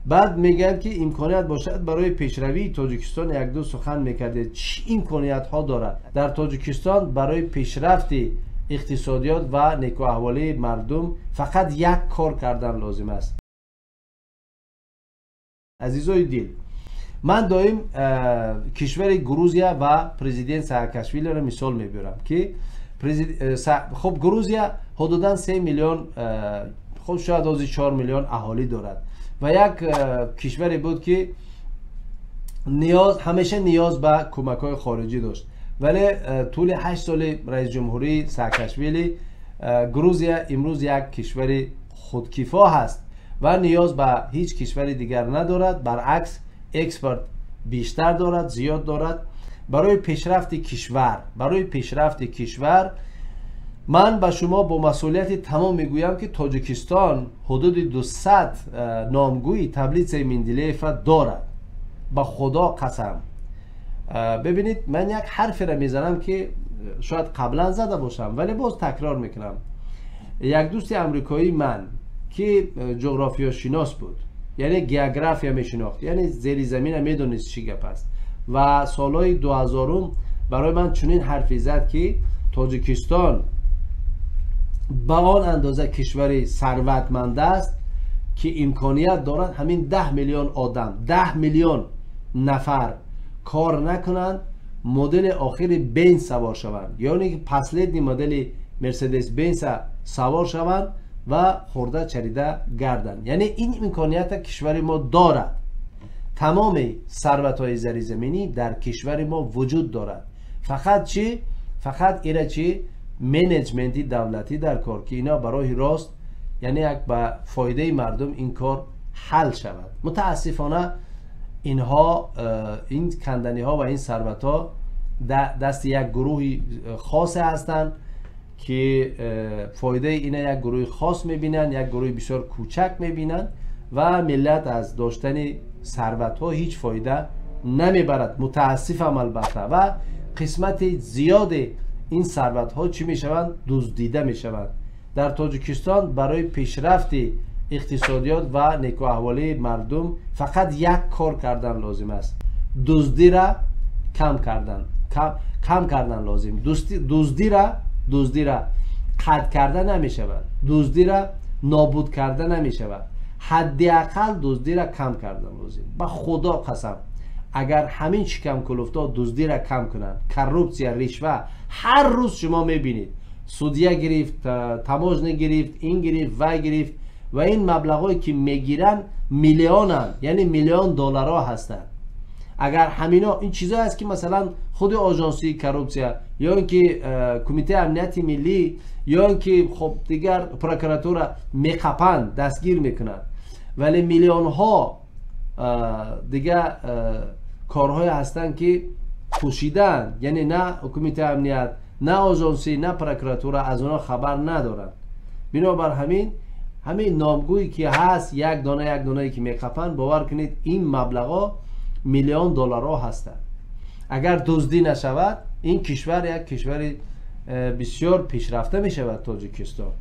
بعد میگن که امکانیت باشد برای پیشروی تاجیکستان یک دو سخن میکرده. چه امکانیت ها دارد در تاجیکستان برای پیشرفت اقتصادیات و نیکو احوالی مردم؟ فقط یک کار کردن لازم است. عزیزای دل، من دائم کشور گروزیا و پرزیدنت ساکاشویلی را مثال میبرم که خب گروزیا حدوداً 3 میلیون، خب شاید از 4 میلیون اهالی دارد و یک کشوری بود که همیشه نیاز به کمک‌های خارجی داشت، ولی طول 8 سال رئیس جمهوری ساکاشویلی گروزیا امروز یک کشور خودکفا هست و نیاز به هیچ کشور دیگر ندارد. برعکس اکسپورت بیشتر دارد، زیاد دارد. برای پیشرفت کشور من به شما با مسئولیت تمام میگویم که تاجیکستان حدود 200 نامگوی تبلیغ مندلیف دارد. به خدا قسم. ببینید من یک حرفی را میزنم که شاید قبلا زده باشم ولی باز تکرار میکنم. یک دوست امریکایی من که جغرافیا شناس بود، یعنی گیوگرافیا میشناخت، یعنی زیر زمین میدونست چی گپ است و سالهای 2000 برای من چنین حرفی زد که تاجیکستان به آن اندازه کشور ثروتمند است که امکانیت دارد همین 10 میلیون آدم، 10 میلیون نفر کار نکنند، مدل آخر بنز سوار شوند، یعنی که پسلید مدل مرسدس بنز سوار شوند و خورده چریده گردن. یعنی این امکانیت کشور ما دارد. تمام ثروت‌های زیرزمینی در کشور ما وجود دارد. فقط چی؟ فقط ایره چی؟ منیجمنتی دولتی در کار که اینا برای راست یعنی یک به فایده مردم این کار حل شود. متاسفانه اینها این کندنی ها و این ثروت ها دست یک گروه خاص هستند که فایده اینا یک گروه خاص میبینن، یک گروه بسیار کوچک میبینن و ملت از داشتن ثروت ها هیچ فایده نمیبرد. متاسفم البته. و قسمت زیاد این ثروت ها چی میشوند؟ دزدیده میشوند. در تاجیکستان برای پیشرفت اقتصادیات و نیکو احوالی مردم فقط یک کار کردن لازم است. دزدی را کم کردن لازم. دزدی را قطع کردن نمی شود. دزدی را نابود کردن نمی شود. حداقل دزدی را کم کردن لازم. به خدا قسم اگر همین شکم کلفتا دزدی را کم کنند، کروپسیا، رشوه هر روز شما میبینید سودیه گرفت، تماج نگرفت، این گرفت و گرفت و این مبلغایی که میگیرن میلیونن، یعنی میلیون دلار هستند. اگر همینا این چیزا است که مثلا خود آژانسی کروپسیا یا اینکه کمیته امنیت ملی یا اینکه خب دیگر پروکراتور میقپند، دستگیر میکنند، ولی میلیون ها دیگه کارهای هستند که پوشیدن، یعنی نه کمیته امنیت، نه آژانسی، نه پروکراتور از اونا خبر ندارند. بنابر همین نامگویی که هست یک دانه که میقپند، باور کنید این مبلغا میلیون دلار هستند. اگر دزدی نشود این کشور یک کشور بسیار پیشرفته می شود تاجیکستان.